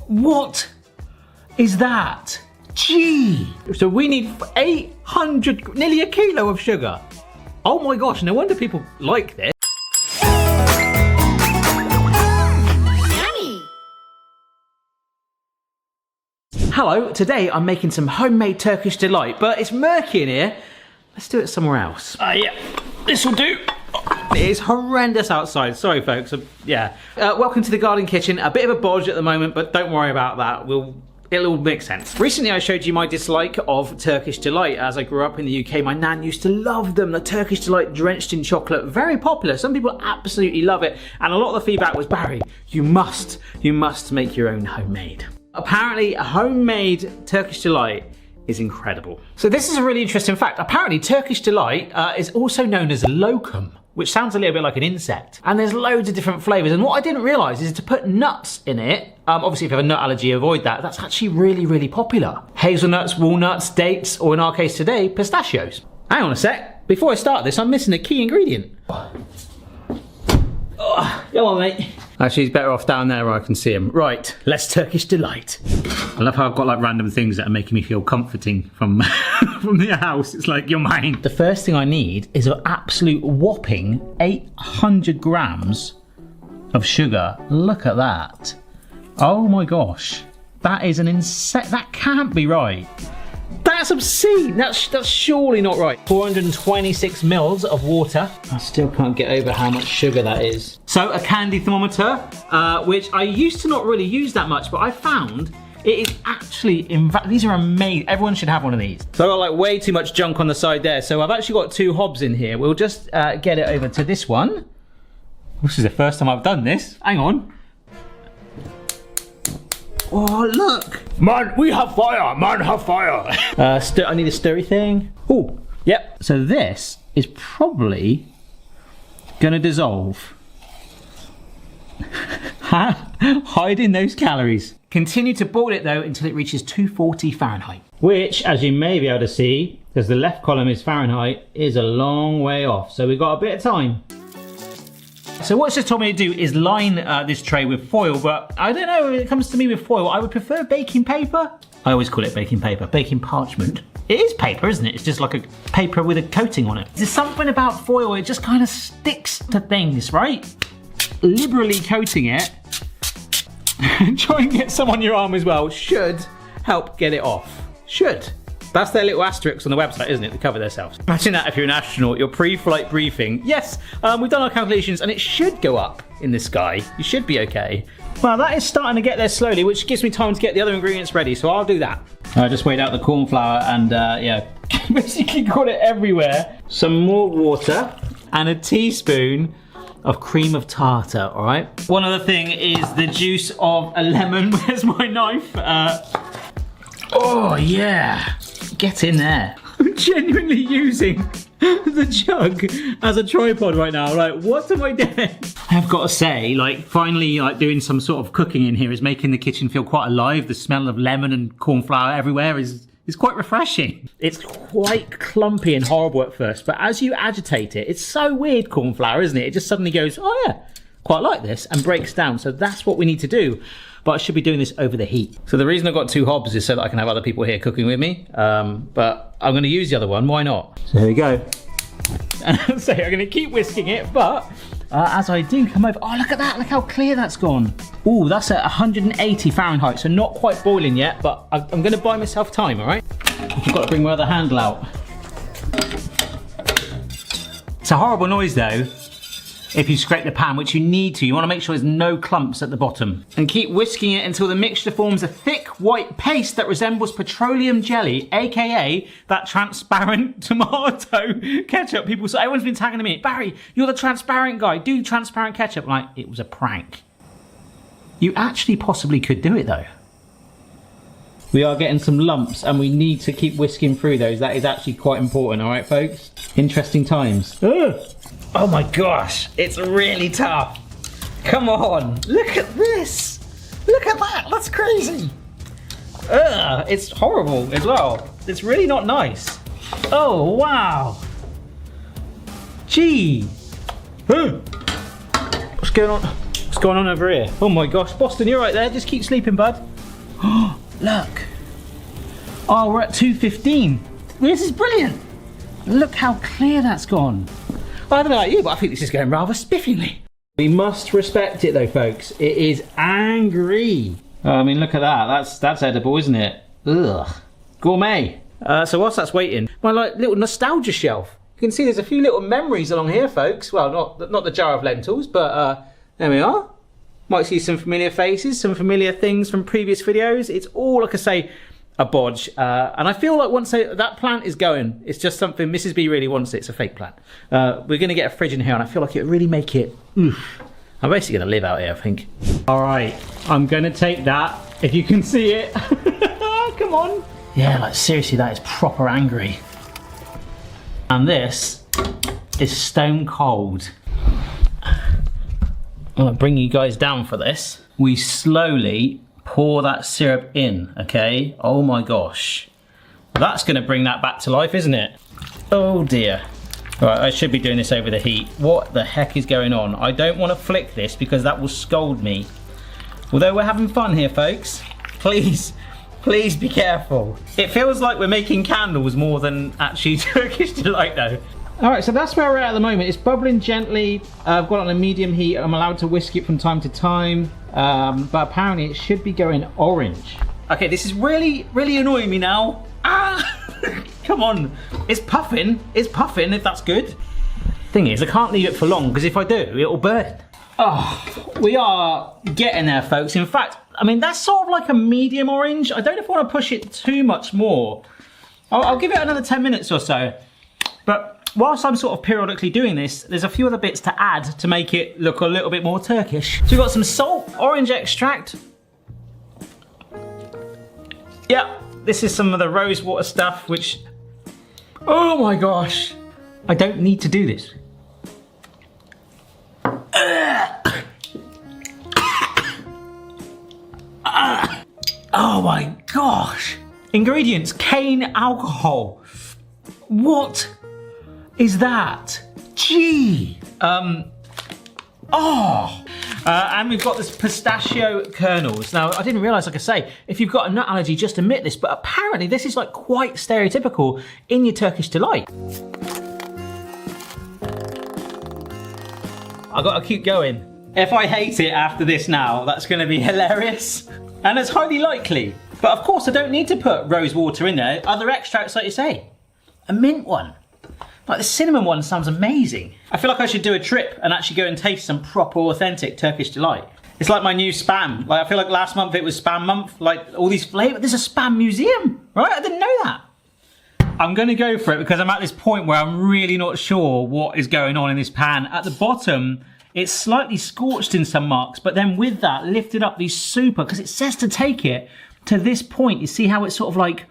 What is that? Gee! So we need 800, nearly a kilo of sugar. Oh my gosh, no wonder people like this. Hello, today I'm making some homemade Turkish Delight, but it's murky in here. Let's do it somewhere else. Yeah, this'll do. It is horrendous outside, sorry folks, welcome to the garden kitchen. A bit of a bodge at the moment, but don't worry about that. It'll make sense. Recently I showed you my dislike of Turkish Delight. As I grew up in the UK, my nan used to love them. The Turkish Delight drenched in chocolate, very popular. Some people absolutely love it, and a lot of the feedback was, Barry, you must make your own homemade. Apparently, a homemade Turkish Delight is incredible. So this is a really interesting fact. Apparently, Turkish Delight is also known as locum, which sounds a little bit like an insect. And there's loads of different flavors. And what I didn't realize is to put nuts in it, obviously if you have a nut allergy, avoid that. That's actually really, really popular. Hazelnuts, walnuts, dates, or in our case today, pistachios. Hang on a sec. Before I start this, I'm missing a key ingredient. Oh, come on, mate. Actually, he's better off down there where I can see him. Right, let's Turkish Delight. I love how I've got like random things that are making me feel comforting from, from the house. It's like, you're mine. The first thing I need is an absolute whopping 800 grams of sugar. Look at that. Oh my gosh. That is an insane, that can't be right. That's obscene. That's surely not right. 426 mils of water. I still can't get over how much sugar that is. So a candy thermometer, which I used to not really use that much, but I found it is actually, these are amazing. Everyone should have one of these. So I got like way too much junk on the side there. So I've actually got two hobs in here. We'll just get it over to this one. This is the first time I've done this. Hang on. Oh, look! Man, we have fire! Man, have fire! I need a stirry thing. Oh, yep. So this is probably gonna dissolve. Hiding those calories. Continue to boil it though until it reaches 240 Fahrenheit. Which, as you may be able to see, because the left column is Fahrenheit, is a long way off. So we've got a bit of time. So what it's just told me to do is line this tray with foil, but I don't know, when it comes to me with foil, I would prefer baking paper. I always call it baking paper, baking parchment. It is paper, isn't it? It's just like a paper with a coating on it. There's something about foil, it just kind of sticks to things, right? Liberally coating it, try and get some on your arm as well, should help get it off. Should. That's their little asterisks on the website, isn't it, to cover themselves. Imagine that if you're an astronaut, your pre-flight briefing. Yes, we've done our calculations and it should go up in the sky. You should be okay. Well, that is starting to get there slowly, which gives me time to get the other ingredients ready, so I'll do that. I just weighed out the cornflour and yeah, basically got it everywhere. Some more water and a teaspoon of cream of tartar, all right? One other thing is the juice of a lemon. Where's my knife? Oh yeah. Get in there. I'm genuinely using the jug as a tripod right now. Like, what am I doing? I've got to say, like, finally, like, doing some sort of cooking in here is making the kitchen feel quite alive. The smell of lemon and cornflour everywhere is quite refreshing. It's quite clumpy and horrible at first, but as you agitate it, it's so weird, cornflour, isn't it? It just suddenly goes, oh yeah, quite like this, and breaks down. So that's what we need to do. But I should be doing this over the heat. So the reason I've got two hobs is so that I can have other people here cooking with me. But I'm gonna use the other one, why not? So here we go. And so I'm gonna keep whisking it, but as I do come over, oh look at that, look how clear that's gone. Oh, that's at 180 Fahrenheit, so not quite boiling yet, but I'm gonna buy myself time, all right? I've got to bring my other handle out. It's a horrible noise though. If you scrape the pan, which you need to, you want to make sure there's no clumps at the bottom. And keep whisking it until the mixture forms a thick white paste that resembles petroleum jelly, aka that transparent tomato ketchup. People say, everyone's been tagging me, Barry, you're the transparent guy, do transparent ketchup. I'm like, it was a prank. You actually possibly could do it though. We are getting some lumps and we need to keep whisking through those. That is actually quite important, all right, folks? Interesting times. Ugh. Oh my gosh, it's really tough. Come on, look at this. Look at that, that's crazy. Ugh, it's horrible as well. It's really not nice. Oh, wow. Gee. What's going on? What's going on over here? Oh my gosh, Boston, you're right there. Just keep sleeping, bud. Oh, look. Oh, we're at 2:15. This is brilliant. Look how clear that's gone. I don't know about you, but I think this is going rather spiffingly. We must respect it though, folks. It is angry. I mean, look at that. That's edible, isn't it? Ugh. Gourmet. So whilst that's waiting, my little nostalgia shelf. You can see there's a few little memories along here, folks. Well, not the jar of lentils, but there we are. Might see some familiar faces, some familiar things from previous videos. It's all, like I say, a bodge. And I feel like once that plant is going, it's just something Mrs. B really wants it. It's a fake plant. We're going to get a fridge in here, and I feel like it would really make it... Oof. I'm basically going to live out here, I think. All right, I'm going to take that, if you can see it. Come on. Yeah, like seriously, that is proper angry. And this is stone cold. I'm going to bring you guys down for this. We slowly pour that syrup in, okay? Oh my gosh. That's going to bring that back to life, isn't it? Oh dear. Right, I should be doing this over the heat. What the heck is going on? I don't want to flick this because that will scold me. Although we're having fun here, folks. Please be careful. It feels like we're making candles more than actually Turkish Delight though. All right, so that's where we're at the moment. It's bubbling gently. I've got it on a medium heat. I'm allowed to whisk it from time to time. But apparently it should be going orange. Okay, this is really annoying me now. Ah! Come on, it's puffing if that's good. Thing is, I can't leave it for long because if I do, it'll burn. Oh, we are getting there, folks. In fact, I mean, that's sort of like a medium orange. I don't know if I want to push it too much more. I'll give it another 10 minutes or so. But whilst I'm sort of periodically doing this, there's a few other bits to add to make it look a little bit more Turkish. So we've got some salt, orange extract. Yeah, this is some of the rose water stuff, which, oh my gosh, I don't need to do this. Oh my gosh. Ingredients, cane alcohol. What is that? Gee. And we've got this pistachio kernels. Now, I didn't realize, like I say, if you've got a nut allergy, just admit this, but apparently this is like quite stereotypical in your Turkish Delight. I've got to keep going. If I hate it after this now, that's going to be hilarious. And it's highly likely. But of course, I don't need to put rose water in there. Other extracts, like you say. A mint one. Like the cinnamon one sounds amazing. I feel like I should do a trip and actually go and taste some proper authentic Turkish Delight. It's like my new spam. Like I feel like last month it was spam month. Like all these flavors. There's a spam museum, right? I didn't know that. I'm gonna go for it because I'm at this point where I'm really not sure what is going on in this pan. At the bottom, it's slightly scorched in some marks, but then with that, lifted up these super, because it says to take it to this point. You see how it's sort of like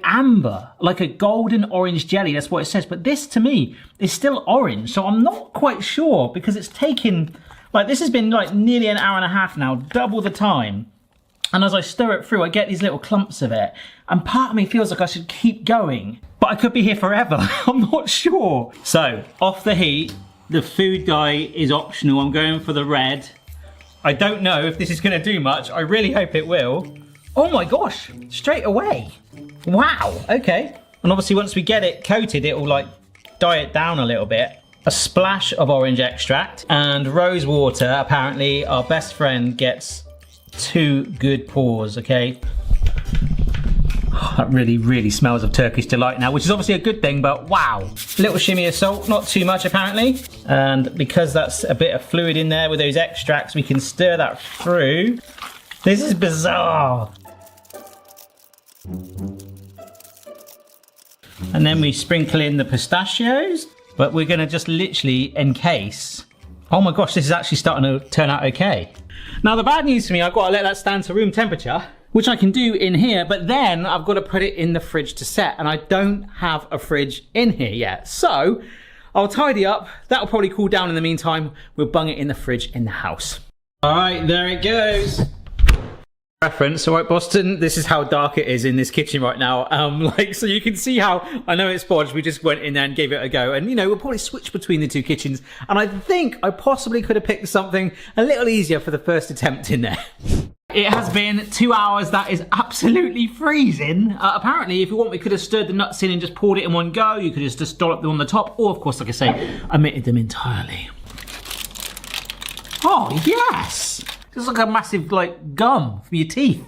amber, like a golden orange jelly, that's what it says. But this to me is still orange, so I'm not quite sure because it's taken, like this has been like nearly an hour and a half now, double the time. And as I stir it through, I get these little clumps of it. And part of me feels like I should keep going, but I could be here forever. I'm not sure. So off the heat, the food dye is optional. I'm going for the red. I don't know if this is gonna do much. I really hope it will. Oh my gosh, straight away. Wow, okay. And obviously once we get it coated, it will like dye it down a little bit. A splash of orange extract and rose water. Apparently our best friend gets 2 good pours, okay? Oh, that really smells of Turkish Delight now, which is obviously a good thing, but wow. A little shimmy of salt, not too much apparently. And because that's a bit of fluid in there with those extracts, we can stir that through. This is bizarre. And then we sprinkle in the pistachios, but we're gonna just literally encase. Oh my gosh, this is actually starting to turn out okay. Now the bad news for me, I've got to let that stand to room temperature, which I can do in here, but then I've got to put it in the fridge to set, and I don't have a fridge in here yet. So I'll tidy up, that'll probably cool down in the meantime. We'll bung it in the fridge in the house. All right, there it goes. Reference, all right, Boston, this is how dark it is in this kitchen right now. So you can see how, I know it's bodged, we just went in there and gave it a go, and we'll probably switch between the two kitchens, and I think I possibly could have picked something a little easier for the first attempt in there. It has been 2 hours. That is absolutely freezing. Apparently, if you want, we could have stirred the nuts in and just poured it in one go. You could just dollop them on the top, or of course, like I say, omitted them entirely. Oh yes! It's like a massive gum for your teeth.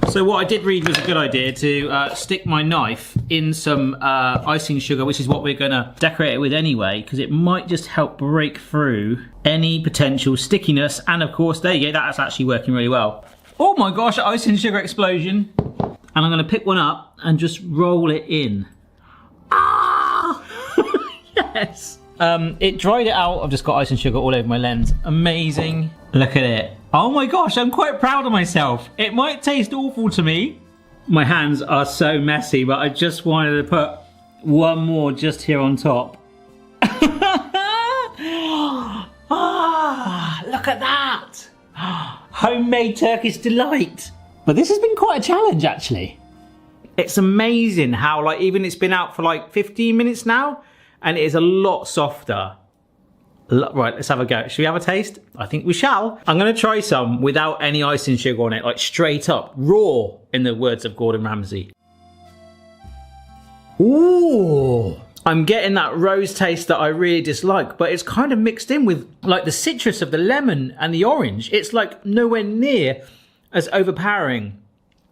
So what I did read was a good idea to stick my knife in some icing sugar, which is what we're gonna decorate it with anyway, because it might just help break through any potential stickiness. And of course, there you go, that's actually working really well. Oh my gosh, icing sugar explosion. And I'm gonna pick one up and just roll it in. Ah! Yes! It dried it out. I've just got icing sugar all over my lens. Amazing. Look at it. Oh my gosh, I'm quite proud of myself. It might taste awful to me. My hands are so messy, but I just wanted to put one more just here on top. Ah, look at that. Homemade Turkish Delight. But this has been quite a challenge, actually. It's amazing how, even it's been out for 15 minutes now, and it is a lot softer. Right, let's have a go. Should we have a taste? I think we shall. I'm going to try some without any icing sugar on it, straight up, raw, in the words of Gordon Ramsay. Ooh! I'm getting that rose taste that I really dislike, but it's kind of mixed in with the citrus of the lemon and the orange. It's nowhere near as overpowering,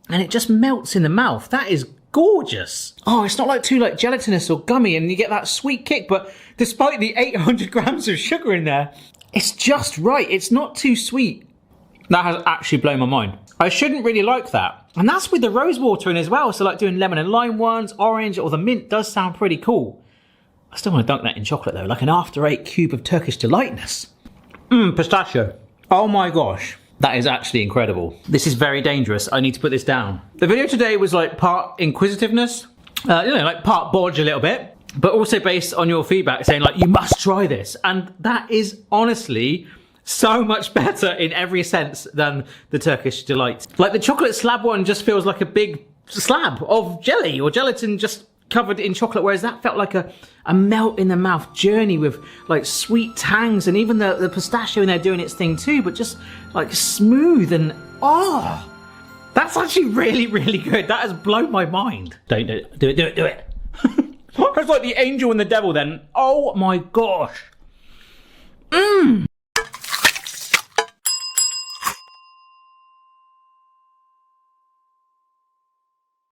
and it just melts in the mouth. That is gorgeous. Oh, it's not too gelatinous or gummy, and you get that sweet kick, but despite the 800 grams of sugar in there, it's just right. It's not too sweet. That has actually blown my mind. I shouldn't really like that. And that's with the rose water in as well. So doing lemon and lime ones, orange, or the mint does sound pretty cool. I still want to dunk that in chocolate though, like an after 8 cube of Turkish delightness. Pistachio. Oh my gosh. That is actually incredible. This is very dangerous. I need to put this down. The video today was part inquisitiveness, part bodge a little bit, but also based on your feedback saying you must try this. And that is honestly so much better in every sense than the Turkish Delight. The chocolate slab one just feels like a big slab of jelly or gelatin just covered in chocolate, whereas that felt like a melt in the mouth journey with sweet tangs, and even the pistachio in there doing its thing too, but just smooth and that's actually really, really good. That has blown my mind. Don't do it. Do it. It's like the angel and the devil then. Oh my gosh.